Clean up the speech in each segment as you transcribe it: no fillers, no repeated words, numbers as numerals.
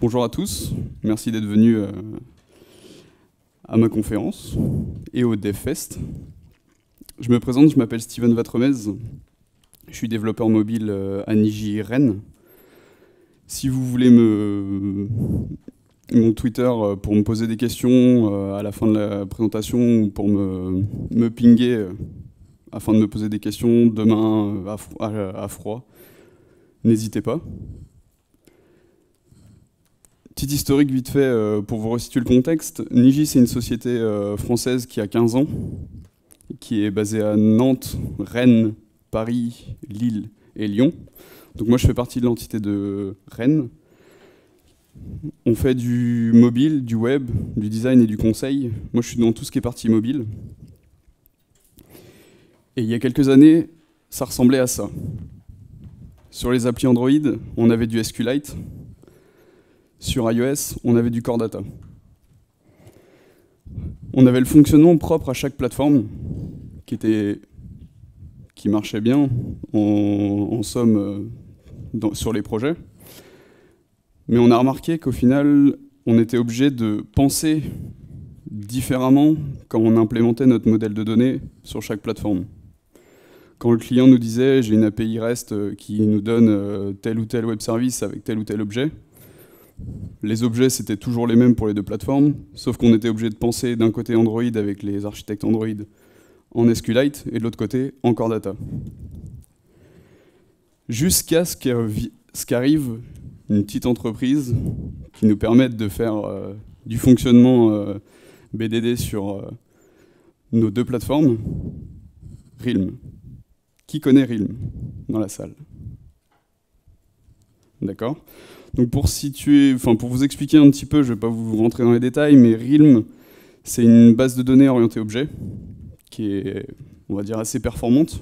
Bonjour à tous, merci d'être venus à ma conférence et au DevFest. Je me présente, je m'appelle Steven Vatremez, je suis développeur mobile à Niji Rennes. Si vous voulez mon Twitter pour me poser des questions à la fin de la présentation ou pour me pinguer afin de me poser des questions demain à froid, n'hésitez pas. Petit historique vite fait pour vous resituer le contexte. Niji, c'est une société française qui a 15 ans, qui est basée à Nantes, Rennes, Paris, Lille et Lyon. Donc moi, je fais partie de l'entité de Rennes. On fait du mobile, du web, du design et du conseil. Moi, je suis dans tout ce qui est partie mobile. Et il y a quelques années, ça ressemblait à ça. Sur les applis Android, on avait du SQLite. Sur iOS, on avait du Core Data. On avait le fonctionnement propre à chaque plateforme qui marchait bien, en somme, sur les projets. Mais on a remarqué qu'au final, on était obligé de penser différemment quand on implémentait notre modèle de données sur chaque plateforme. Quand le client nous disait « j'ai une API REST qui nous donne tel ou tel web service avec tel ou tel objet », les objets, c'était toujours les mêmes pour les deux plateformes, sauf qu'on était obligé de penser d'un côté Android avec les architectes Android en SQLite et de l'autre côté en Core Data. Jusqu'à ce qu'arrive une petite entreprise qui nous permette de faire du fonctionnement BDD sur nos deux plateformes, Realm. Qui connaît Realm dans la salle? D'accord. Donc pour vous expliquer un petit peu, je ne vais pas vous rentrer dans les détails, mais Realm, c'est une base de données orientée objet, qui est, on va dire, assez performante.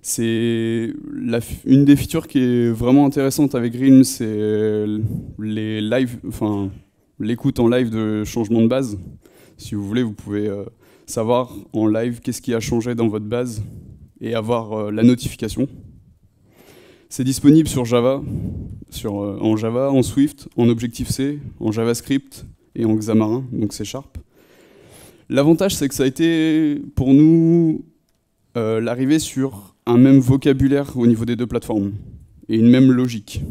C'est une des features qui est vraiment intéressante avec Realm, c'est l'écoute en live de changement de base. Si vous voulez, vous pouvez savoir en live qu'est-ce qui a changé dans votre base et avoir la notification. C'est disponible sur Java, en Java, en Swift, en Objective-C, en JavaScript et en Xamarin, donc C#. L'avantage, c'est que ça a été, pour nous, l'arrivée sur un même vocabulaire au niveau des deux plateformes et une même logique.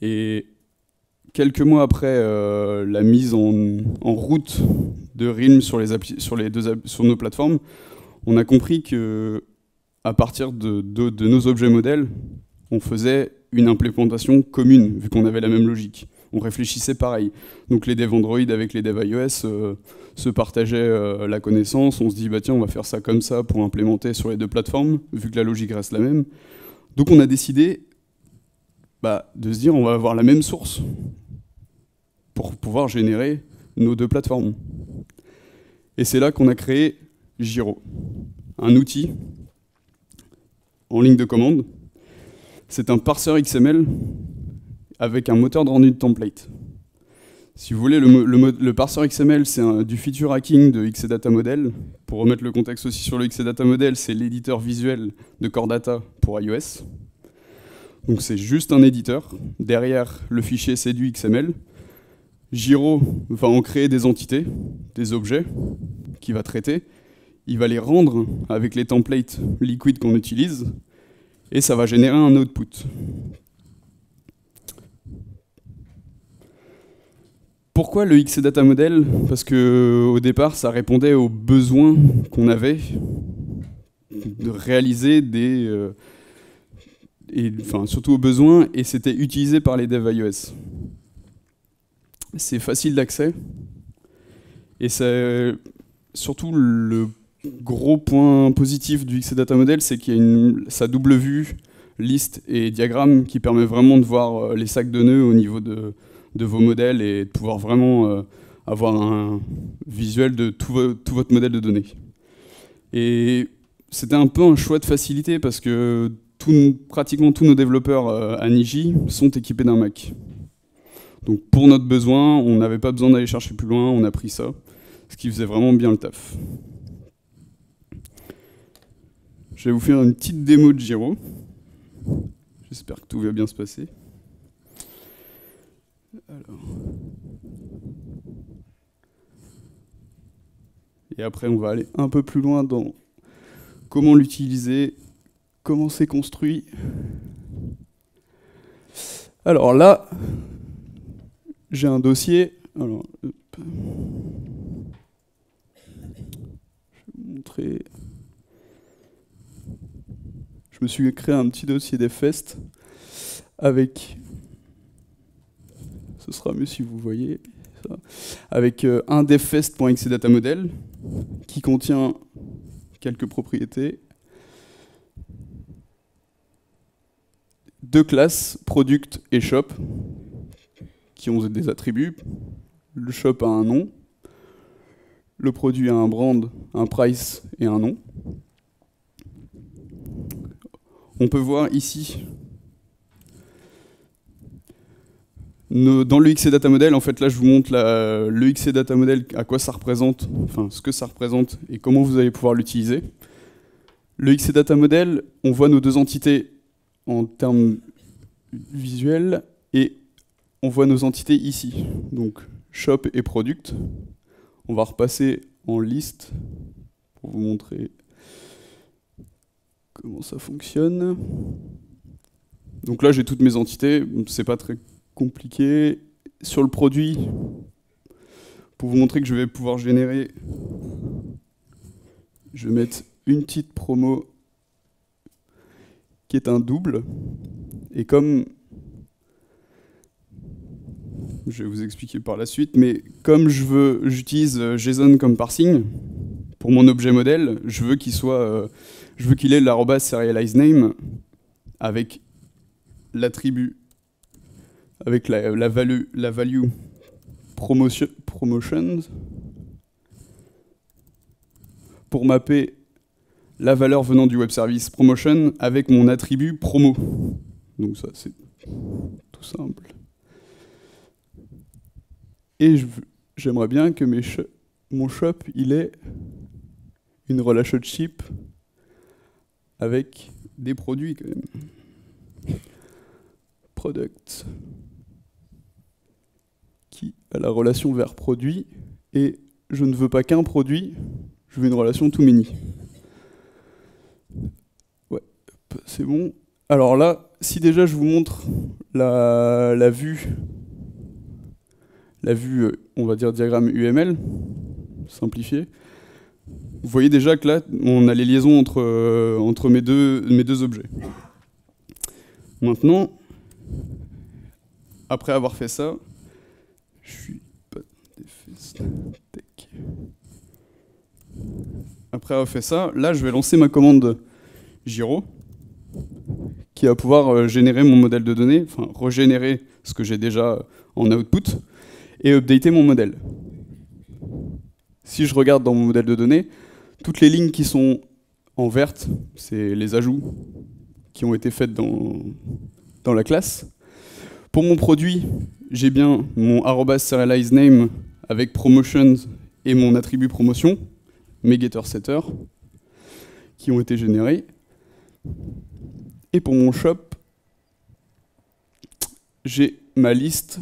Et quelques mois après la mise en route de Realm sur nos plateformes, on a compris que à partir de nos objets modèles, on faisait une implémentation commune, vu qu'on avait la même logique. On réfléchissait pareil. Donc les devs Android avec les devs iOS se partageaient la connaissance. On se dit, bah tiens, on va faire ça comme ça pour implémenter sur les deux plateformes, vu que la logique reste la même. Donc on a décidé de se dire, on va avoir la même source pour pouvoir générer nos deux plateformes. Et c'est là qu'on a créé Jiro, un outil en ligne de commande. C'est un parseur XML avec un moteur de rendu de template. Si vous voulez, le parseur XML, c'est du feature hacking de XData Model. Pour remettre le contexte aussi sur le XData Model, c'est l'éditeur visuel de Core Data pour iOS. Donc c'est juste un éditeur. Derrière le fichier, c'est du XML. Jiro va en créer des entités, des objets, qu'il va traiter. Il va les rendre avec les templates liquides qu'on utilise, et ça va générer un output. Pourquoi le XData Model? Parce qu'au départ, ça répondait aux besoins qu'on avait de réaliser surtout aux besoins, et c'était utilisé par les devs iOS. C'est facile d'accès, et c'est surtout le gros point positif du XData Model, c'est qu'il y a sa double vue, liste et diagramme qui permet vraiment de voir les sacs de nœuds au niveau de vos modèles et de pouvoir vraiment avoir un visuel de tout votre modèle de données. Et c'était un peu un choix de facilité parce que pratiquement tous nos développeurs à Niji sont équipés d'un Mac. Donc pour notre besoin, on n'avait pas besoin d'aller chercher plus loin, on a pris ça, ce qui faisait vraiment bien le taf. Je vais vous faire une petite démo de Jiro. J'espère que tout va bien se passer. Alors. Et après, on va aller un peu plus loin dans comment l'utiliser, comment c'est construit. Alors là, j'ai un dossier. Alors, hop. Je vais vous montrer. Je me suis créé un petit dossier devfest avec. Ce sera mieux si vous voyez ça. Avec un devfest.xdatamodel qui contient quelques propriétés. Deux classes, product et shop, qui ont des attributs. Le shop a un nom, le produit a un brand, un price et un nom. On peut voir ici, dans le XDataModel, en fait là je vous montre le XDataModel, à quoi ça représente, enfin ce que ça représente et comment vous allez pouvoir l'utiliser. Le XDataModel, on voit nos deux entités en termes visuels et on voit nos entités ici, donc shop et product. On va repasser en liste pour vous montrer comment ça fonctionne. Donc là j'ai toutes mes entités, c'est pas très compliqué. Sur le produit, pour vous montrer que je vais pouvoir générer, je vais mettre une petite promo qui est un double. Et comme, je vais vous expliquer par la suite, mais comme j'utilise JSON comme parsing pour mon objet modèle, je veux qu'il ait l'arrobas serializeName avec l'attribut, avec la value promotions pour mapper la valeur venant du web service promotion avec mon attribut promo. Donc ça, c'est tout simple. Et j'aimerais bien que mon shop, il ait une relationship avec des produits quand même. Product qui a la relation vers produit, et je ne veux pas qu'un produit, je veux une relation too many. Ouais, c'est bon. Alors là, si déjà je vous montre la vue, on va dire diagramme UML, simplifié, vous voyez déjà que là, on a les liaisons entre mes deux objets. Maintenant, après avoir fait ça, je suis pas tech. Après avoir fait ça, là, je vais lancer ma commande Giro, qui va pouvoir générer mon modèle de données, enfin régénérer ce que j'ai déjà en output, et updater mon modèle. Si je regarde dans mon modèle de données, toutes les lignes qui sont en verte, c'est les ajouts qui ont été faits dans la classe. Pour mon produit, j'ai bien mon @serializeName avec promotions et mon attribut promotion, mes getter-setter, qui ont été générés. Et pour mon shop, j'ai ma liste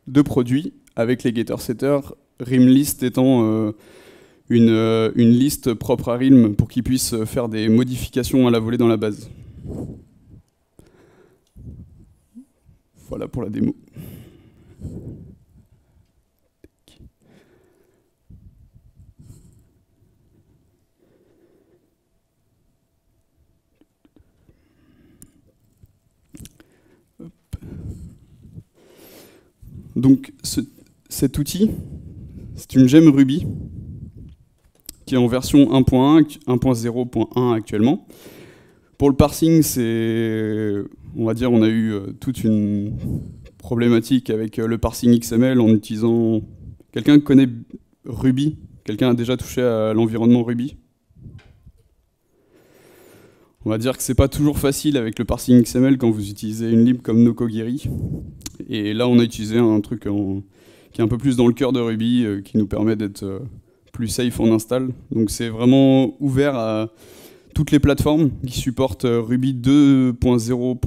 de produits avec les getter-setter, rimlist étant une liste propre à Rim pour qu'il puisse faire des modifications à la volée dans la base. Voilà pour la démo. Hop. Donc cet outil, c'est une gemme Ruby qui est en version 1.1, 1.0.1 actuellement. Pour le parsing, on va dire, on a eu toute une problématique avec le parsing XML en utilisant... Quelqu'un connaît Ruby? Quelqu'un a déjà touché à l'environnement Ruby? On va dire que c'est pas toujours facile avec le parsing XML quand vous utilisez une lib comme Nokogiri. Et là, on a utilisé un truc qui est un peu plus dans le cœur de Ruby, qui nous permet d'être plus safe en install. Donc c'est vraiment ouvert à toutes les plateformes qui supportent Ruby 2.0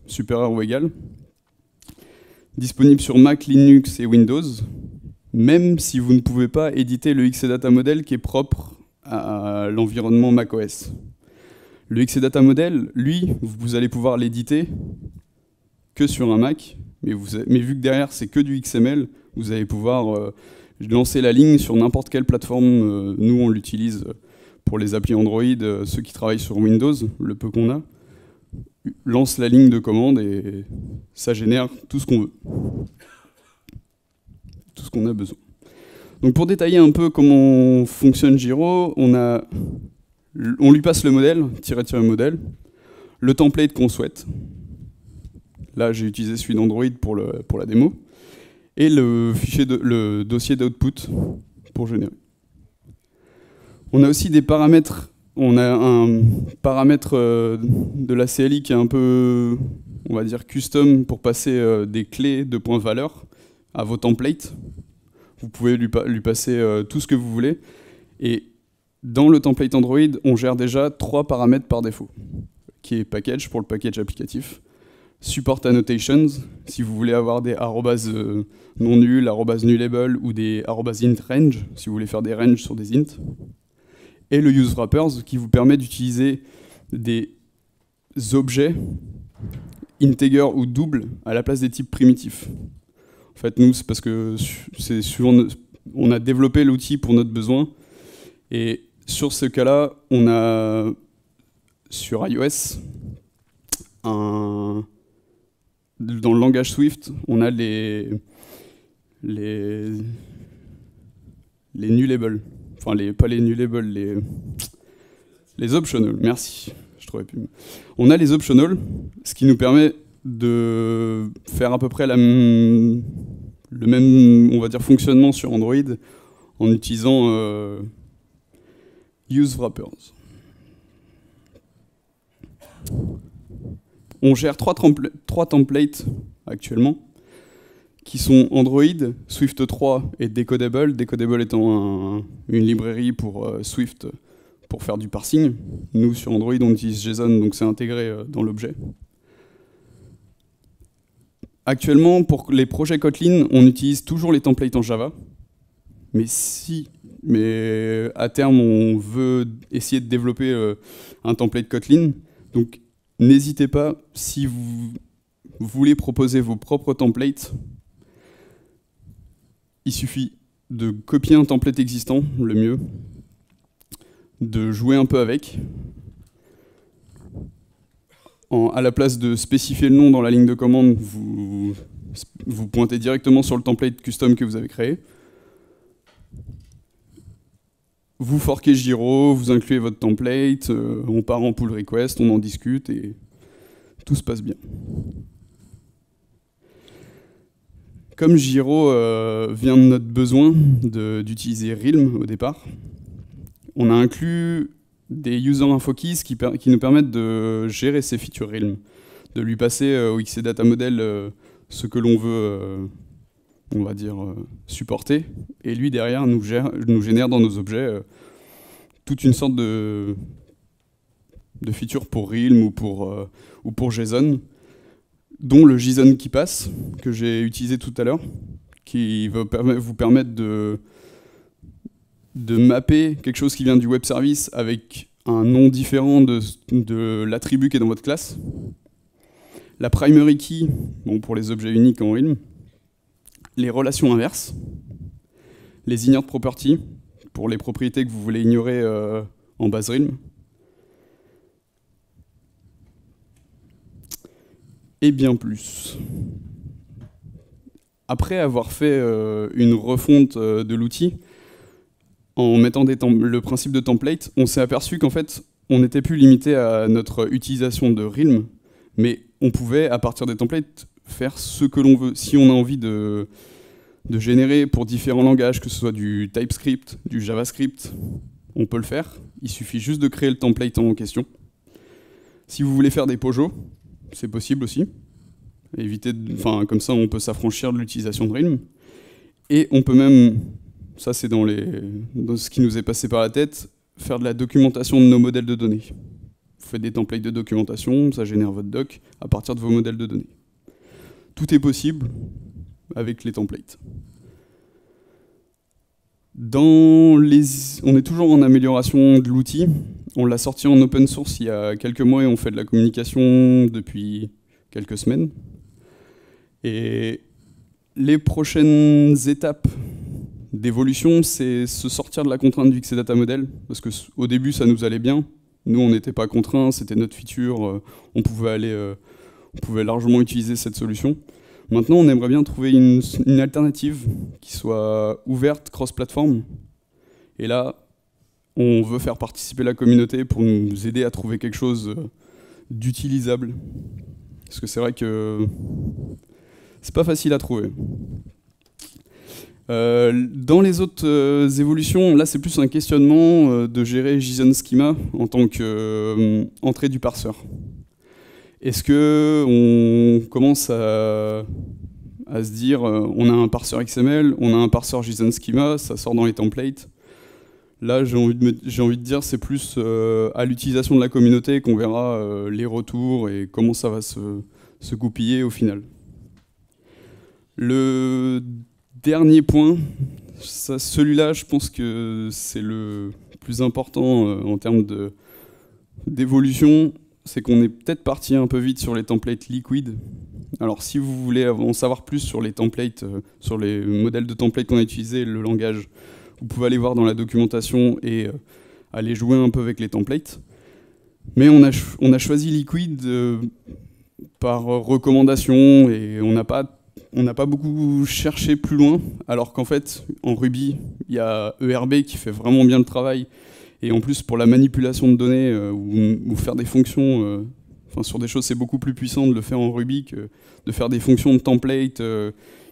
supérieur ou égal. disponible sur Mac, Linux et Windows, même si vous ne pouvez pas éditer le XData Model qui est propre à l'environnement macOS. Le XData Model, lui, vous allez pouvoir l'éditer que sur un Mac, mais vu que derrière c'est que du XML, vous allez pouvoir lancer la ligne sur n'importe quelle plateforme. Nous, on l'utilise pour les applis Android, ceux qui travaillent sur Windows, le peu qu'on a, lance la ligne de commande et ça génère tout ce qu'on veut. Tout ce qu'on a besoin. Donc pour détailler un peu comment fonctionne Giro, on lui passe le modèle, modèle, le template qu'on souhaite. Là, j'ai utilisé celui d'Android pour la démo. Et le dossier d'output pour générer. On a aussi des paramètres. On a un paramètre de la CLI qui est un peu, on va dire, custom pour passer des clés de points valeur à vos templates. Vous pouvez lui passer tout ce que vous voulez. Et dans le template Android, on gère déjà 3 paramètres par défaut, qui est package pour le package applicatif, support annotations, si vous voulez avoir des arrobas non nuls, arrobas nullable ou des arrobas int range, si vous voulez faire des ranges sur des int, et le use wrappers qui vous permet d'utiliser des objets integer ou double à la place des types primitifs. En fait, nous, c'est parce que on a développé l'outil pour notre besoin, et sur ce cas-là, on a sur iOS dans le langage Swift, on a les nullables. Enfin, pas les nullables, les optional. Merci, je trouvais plus. On a les optional, ce qui nous permet de faire à peu près le même, on va dire, fonctionnement sur Android en utilisant use wrappers. On gère 3 templates actuellement, qui sont Android, Swift 3 et Decodable. Decodable étant une librairie pour Swift pour faire du parsing. Nous, sur Android, on utilise JSON, donc c'est intégré dans l'objet. Actuellement, pour les projets Kotlin, on utilise toujours les templates en Java. Mais à terme, on veut essayer de développer un template Kotlin. Donc, n'hésitez pas, si vous voulez proposer vos propres templates, il suffit de copier un template existant, le mieux, de jouer un peu avec. À la place de spécifier le nom dans la ligne de commande, vous pointez directement sur le template custom que vous avez créé. Vous forquez Giro, vous incluez votre template, on part en pull request, on en discute et tout se passe bien. Comme Giro vient de notre besoin d'utiliser Realm au départ, on a inclus des user info keys qui nous permettent de gérer ces features Realm, de lui passer au XData Model ce que l'on veut, on va dire, supporter, et lui derrière nous génère dans nos objets toute une sorte de feature pour Realm ou pour JSON, dont le JSON qui passe, que j'ai utilisé tout à l'heure, qui va vous permettre de mapper quelque chose qui vient du web service avec un nom différent de l'attribut qui est dans votre classe. La primary key, bon, pour les objets uniques en Realm. Les relations inverses. Les inert properties, pour les propriétés que vous voulez ignorer en base Realm. Et bien plus. Après avoir fait une refonte de l'outil, en mettant le principe de template, on s'est aperçu qu'en fait, on n'était plus limité à notre utilisation de Realm, mais on pouvait, à partir des templates, faire ce que l'on veut. Si on a envie de générer pour différents langages, que ce soit du TypeScript, du JavaScript, on peut le faire. Il suffit juste de créer le template en question. Si vous voulez faire des POJO, c'est possible aussi. Comme ça, on peut s'affranchir de l'utilisation de Realm. Et on peut même, ça c'est dans ce qui nous est passé par la tête, faire de la documentation de nos modèles de données. Vous faites des templates de documentation, ça génère votre doc à partir de vos modèles de données. tout est possible avec les templates. On est toujours en amélioration de l'outil. On l'a sorti en open source il y a quelques mois et on fait de la communication depuis quelques semaines. Et les prochaines étapes d'évolution, c'est se sortir de la contrainte du XC Data Model, parce qu'au début, ça nous allait bien. Nous, on n'était pas contraints, c'était notre feature, on pouvait largement utiliser cette solution. Maintenant, on aimerait bien trouver une alternative qui soit ouverte, cross-platform. Et là, on veut faire participer la communauté pour nous aider à trouver quelque chose d'utilisable. Parce que c'est vrai que c'est pas facile à trouver. Dans les autres évolutions, là c'est plus un questionnement de gérer JSON Schema en tant qu'entrée du parseur. Est-ce qu'on commence à se dire on a un parseur XML, on a un parseur JSON Schema, ça sort dans les templates. Là j'ai envie de dire c'est plus à l'utilisation de la communauté qu'on verra les retours et comment ça va se goupiller au final. Le dernier point, celui-là, je pense que c'est le plus important en termes d'évolution, c'est qu'on est peut-être parti un peu vite sur les templates liquid. Alors si vous voulez en savoir plus sur les templates, sur les modèles de templates qu'on a utilisés, le langage, vous pouvez aller voir dans la documentation et aller jouer un peu avec les templates. Mais on a choisi liquid par recommandation et on n'a pas beaucoup cherché plus loin, alors qu'en fait, en Ruby, il y a ERB qui fait vraiment bien le travail. Et en plus, pour la manipulation de données ou faire des fonctions, sur des choses, c'est beaucoup plus puissant de le faire en Ruby que de faire des fonctions de template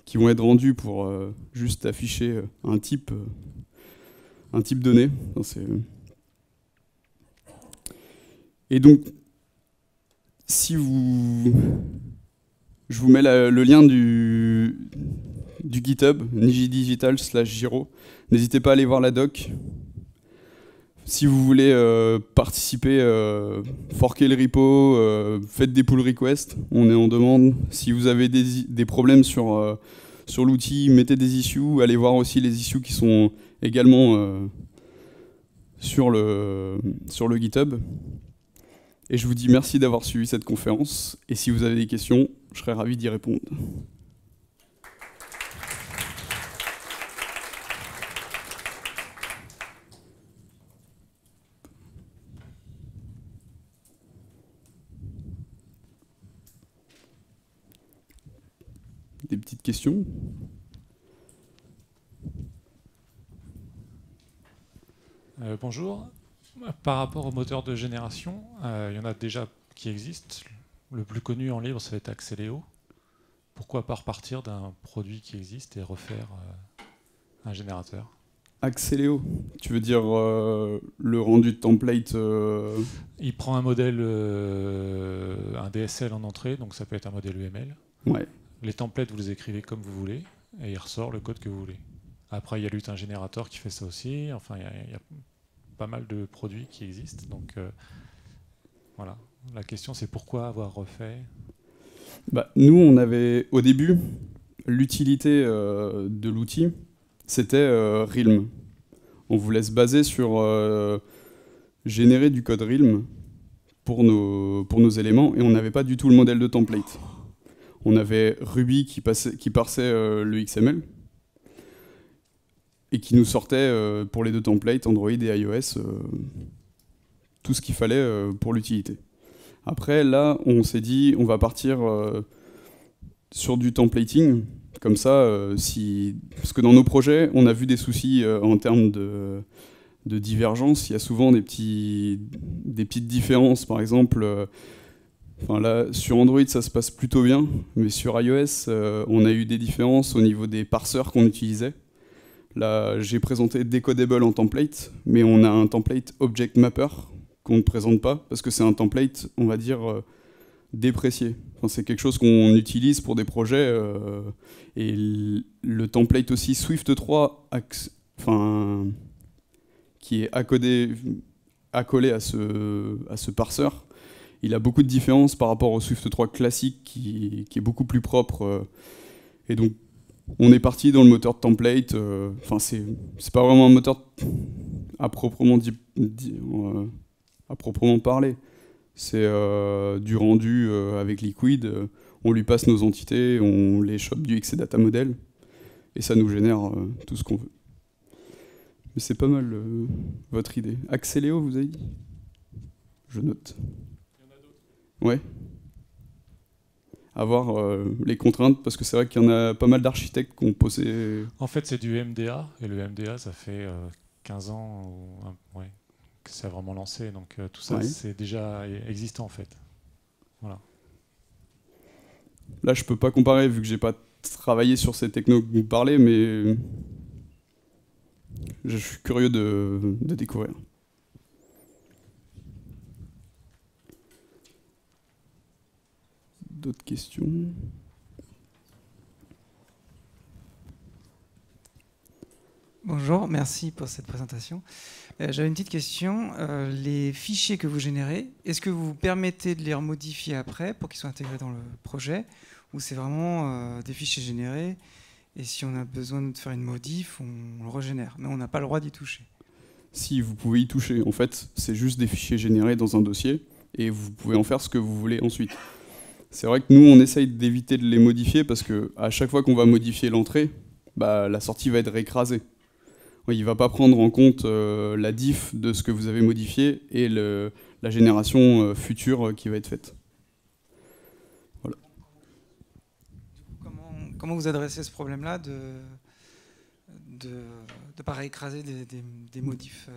qui vont être rendues pour juste afficher un type donné. Et donc, je vous mets le lien du GitHub, nijidigital/Giro. N'hésitez pas à aller voir la doc. Si vous voulez participer, forquer le repo, faites des pull requests, on est en demande. Si vous avez des problèmes sur l'outil, mettez des issues. Allez voir aussi les issues qui sont également sur le GitHub. Et je vous dis merci d'avoir suivi cette conférence. Et si vous avez des questions, je serai ravi d'y répondre. Des petites questions ? Bonjour. Par rapport au moteur de génération, il y en a déjà qui existent. Le plus connu en libre, ça va être Axeleo. Pourquoi pas repartir d'un produit qui existe et refaire un générateur? Axeleo, tu veux dire le rendu de template Il prend un modèle, un DSL en entrée, donc ça peut être un modèle UML. Ouais. Les templates, vous les écrivez comme vous voulez, et il ressort le code que vous voulez. Après, il y a Lut, un générateur qui fait ça aussi. Enfin, il y a pas mal de produits qui existent. Donc, voilà. La question, c'est pourquoi avoir refait? Nous, on avait, au début, l'utilité de l'outil, c'était Realm. On voulait se baser sur générer du code Realm pour nos éléments, et on n'avait pas du tout le modèle de template. On avait Ruby qui parsait le XML, et qui nous sortait pour les deux templates, Android et iOS, tout ce qu'il fallait pour l'utilité. Après, là, on s'est dit, on va partir sur du templating, comme ça, parce que dans nos projets, on a vu des soucis en termes de divergence. Il y a souvent des petites différences, par exemple, là, sur Android, ça se passe plutôt bien, mais sur iOS, on a eu des différences au niveau des parseurs qu'on utilisait. Là, j'ai présenté Decodable en template, mais on a un template Object Mapper qu'on ne présente pas, parce que c'est un template, on va dire, déprécié. Enfin, c'est quelque chose qu'on utilise pour des projets, et le template aussi Swift 3, qui est accolé à ce parseur, il a beaucoup de différences par rapport au Swift 3 classique qui est beaucoup plus propre. Et donc, on est parti dans le moteur de template. Enfin, c'est pas vraiment un moteur à proprement à proprement parler. C'est du rendu avec Liquid. On lui passe nos entités, on les chope du XData model, et ça nous génère tout ce qu'on veut. Mais c'est pas mal votre idée. Axeléo, vous avez dit? Je note. Il y en a d'autres. Ouais. À voir les contraintes, parce que c'est vrai qu'il y en a pas mal d'architectes qui ont posé... En fait, c'est du MDA, et le MDA, ça fait 15 ans ouais, que ça a vraiment lancé, donc tout ça, c'est déjà existant, en fait. Voilà. Là, je peux pas comparer, vu que j'ai pas travaillé sur ces technos que vous parlez, mais je suis curieux de découvrir. D'autres questions? Bonjour, merci pour cette présentation. J'avais une petite question. Les fichiers que vous générez, est-ce que vous vous permettez de les remodifier après pour qu'ils soient intégrés dans le projet, ou c'est vraiment des fichiers générés et si on a besoin de faire une modif, on le régénère, mais on n'a pas le droit d'y toucher? Si, vous pouvez y toucher. En fait, c'est juste des fichiers générés dans un dossier et vous pouvez en faire ce que vous voulez ensuite. C'est vrai que nous, on essaye d'éviter de les modifier parce qu'à chaque fois qu'on va modifier l'entrée, bah, la sortie va être réécrasée. Il ne va pas prendre en compte la diff de ce que vous avez modifié et la génération future qui va être faite. Voilà. Comment vous adressez ce problème-là de ne pas réécraser des modifs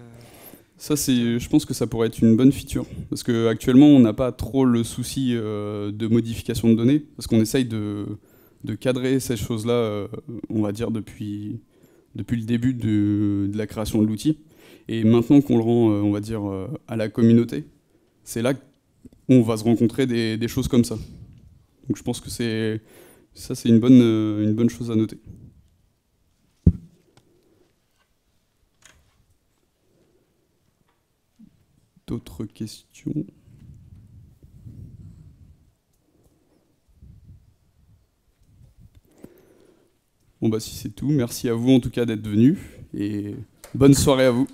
Ça, je pense que ça pourrait être une bonne feature. Parce qu'actuellement, on n'a pas trop le souci de modification de données. Parce qu'on essaye de cadrer ces choses-là, on va dire, depuis le début de la création de l'outil. Et maintenant qu'on le rend, on va dire, à la communauté, c'est là qu'on va se rencontrer des choses comme ça. Donc je pense que c'est une bonne chose à noter. D'autres questions? Bon bah si c'est tout, merci à vous en tout cas d'être venus et bonne soirée à vous.